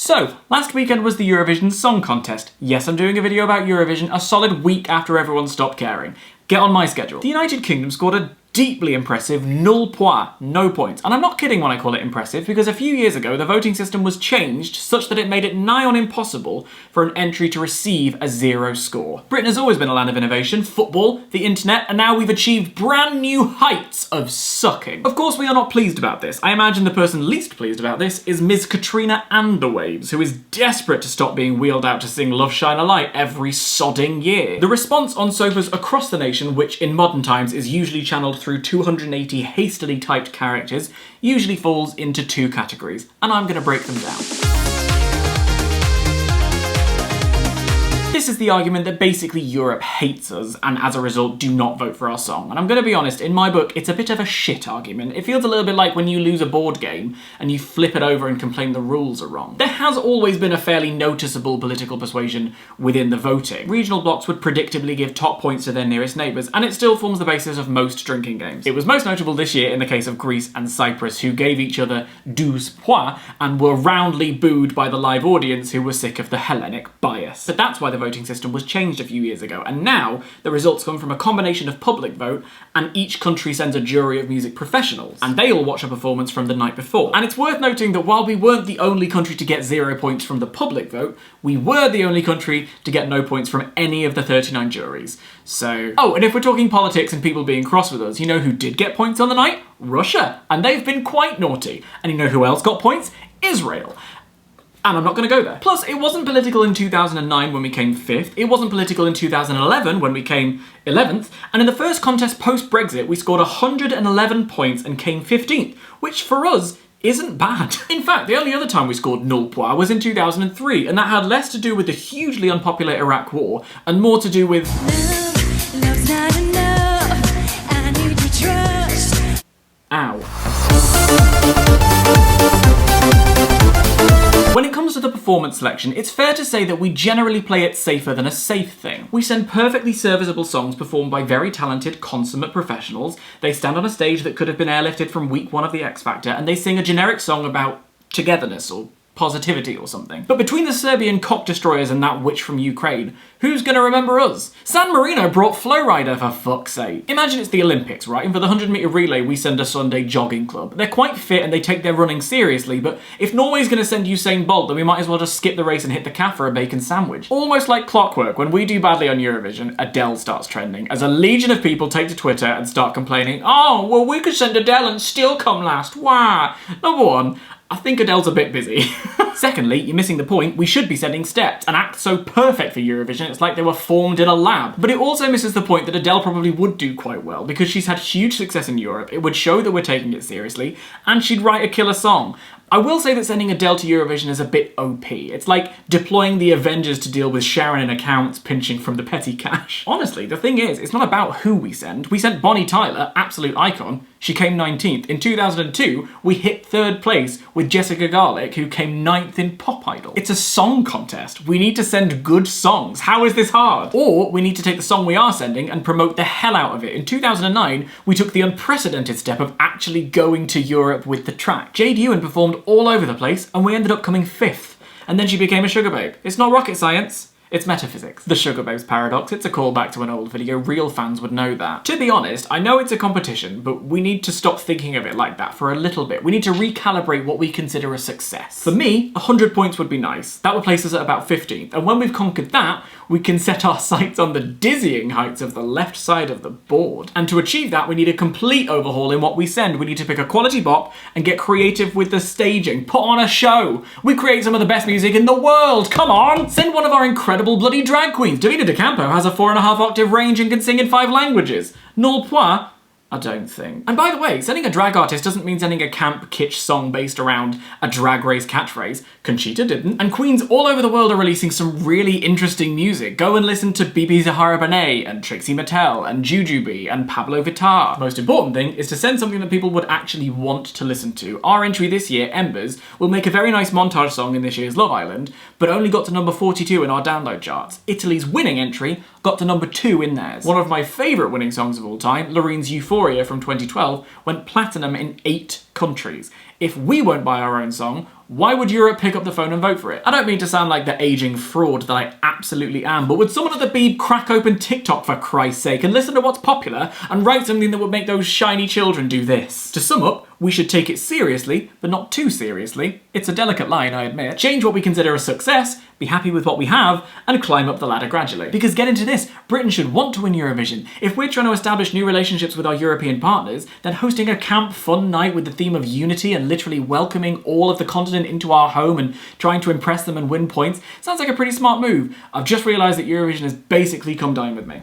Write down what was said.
So, last weekend was the Eurovision Song Contest. Yes, I'm doing a video about Eurovision a solid week after everyone stopped caring. Get on my schedule. The United Kingdom scored a deeply impressive nul point, no points. And I'm not kidding when I call it impressive, because a few years ago the voting system was changed such that it made it nigh on impossible for an entry to receive a 0 score. Britain has always been a land of innovation, football, the internet, and now we've achieved brand new heights of sucking. Of course we are not pleased about this. I imagine the person least pleased about this is Ms. Katrina Anderwaves, who is desperate to stop being wheeled out to sing Love Shine a Light every sodding year. The response on sofas across the nation, which in modern times is usually channeled through 280 hastily typed characters, usually falls into two categories, and I'm going to break them down. This is the argument that basically Europe hates us and as a result do not vote for our song. And I'm going to be honest, in my book it's a bit of a shit argument. It feels a little bit like when you lose a board game and you flip it over and complain the rules are wrong. There has always been a fairly noticeable political persuasion within the voting. Regional blocs would predictably give top points to their nearest neighbours, and it still forms the basis of most drinking games. It was most notable this year in the case of Greece and Cyprus, who gave each other 12 points and were roundly booed by the live audience who were sick of the Hellenic bias. But that's why the voting system was changed a few years ago, and now the results come from a combination of public vote and each country sends a jury of music professionals, and they all watch a performance from the night before. And it's worth noting that while we weren't the only country to get 0 points from the public vote, we were the only country to get no points from any of the 39 juries. So... Oh, and if we're talking politics and people being cross with us, you know who did get points on the night? Russia! And they've been quite naughty. And you know who else got points? Israel. And I'm not going to go there. Plus, it wasn't political in 2009 when we came 5th, it wasn't political in 2011 when we came 11th, and in the first contest post-Brexit we scored 111 points and came 15th, which for us isn't bad. In fact, the only other time we scored nul points was in 2003, and that had less to do with the hugely unpopular Iraq War and more to do with... Love's not enough. I need your trust. Ow. When it comes to the performance selection, it's fair to say that we generally play it safer than a safe thing. We send perfectly serviceable songs performed by very talented, consummate professionals. They stand on a stage that could have been airlifted from week 1 of The X Factor, and they sing a generic song about togetherness or positivity or something. But between the Serbian cock destroyers and that witch from Ukraine, who's gonna remember us? San Marino brought Flowrider, for fuck's sake. Imagine it's the Olympics, right? And for the 100-metre relay we send a Sunday jogging club. They're quite fit and they take their running seriously, but if Norway's gonna send Usain Bolt, then we might as well just skip the race and hit the calf for a bacon sandwich. Almost like clockwork, when we do badly on Eurovision, Adele starts trending, as a legion of people take to Twitter and start complaining, oh, well we could send Adele and still come last, wah. Number one, I think Adele's a bit busy. Secondly, you're missing the point, we should be sending Steps, an act so perfect for Eurovision it's like they were formed in a lab. But it also misses the point that Adele probably would do quite well, because she's had huge success in Europe, it would show that we're taking it seriously, and she'd write a killer song. I will say that sending Adele to Eurovision is a bit OP. It's like deploying the Avengers to deal with Sharon in accounts pinching from the petty cash. Honestly, the thing is, it's not about who we send. We sent Bonnie Tyler, absolute icon. She came 19th. In 2002, we hit 3rd place with Jessica Garlick, who came 9th in Pop Idol. It's a song contest. We need to send good songs. How is this hard? Or we need to take the song we are sending and promote the hell out of it. In 2009, we took the unprecedented step of actually going to Europe with the track. Jade Ewan performed all over the place, and we ended up coming 5th. And then she became a sugar babe. It's not rocket science. It's metaphysics. The Sugar Babes paradox, it's a callback to an old video, real fans would know that. To be honest, I know it's a competition, but we need to stop thinking of it like that for a little bit. We need to recalibrate what we consider a success. For me, 100 points would be nice. That would place us at about 15th, and when we've conquered that, we can set our sights on the dizzying heights of the left side of the board. And to achieve that, we need a complete overhaul in what we send. We need to pick a quality bop and get creative with the staging. Put on a show. We create some of the best music in the world, come on! Send one of our incredible bloody drag queens. Davina De Campo has a 4.5 octave range and can sing in 5 languages. Nul point? I don't think. And by the way, sending a drag artist doesn't mean sending a camp kitsch song based around a drag race catchphrase. Conchita didn't. And queens all over the world are releasing some really interesting music. Go and listen to Bibi Zahara Benet and Trixie Mattel and Jujubee and Pablo Vittar. The most important thing is to send something that people would actually want to listen to. Our entry this year, Embers, will make a very nice montage song in this year's Love Island, but only got to number 42 in our download charts. Italy's winning entry got to number 2 in theirs. One of my favourite winning songs of all time, Lorene's Euphoria from 2012, went platinum in 8 countries. If we won't buy our own song, why would Europe pick up the phone and vote for it? I don't mean to sound like the ageing fraud that I absolutely am, but would someone at the Beeb crack open TikTok for Christ's sake and listen to what's popular and write something that would make those shiny children do this? To sum up, we should take it seriously, but not too seriously. It's a delicate line, I admit. Change what we consider a success, be happy with what we have, and climb up the ladder gradually. Because get into this, Britain should want to win Eurovision. If we're trying to establish new relationships with our European partners, then hosting a camp fun night with the theme of unity and literally welcoming all of the continent into our home and trying to impress them and win points sounds like a pretty smart move. I've just realised that Eurovision has basically come dine with me.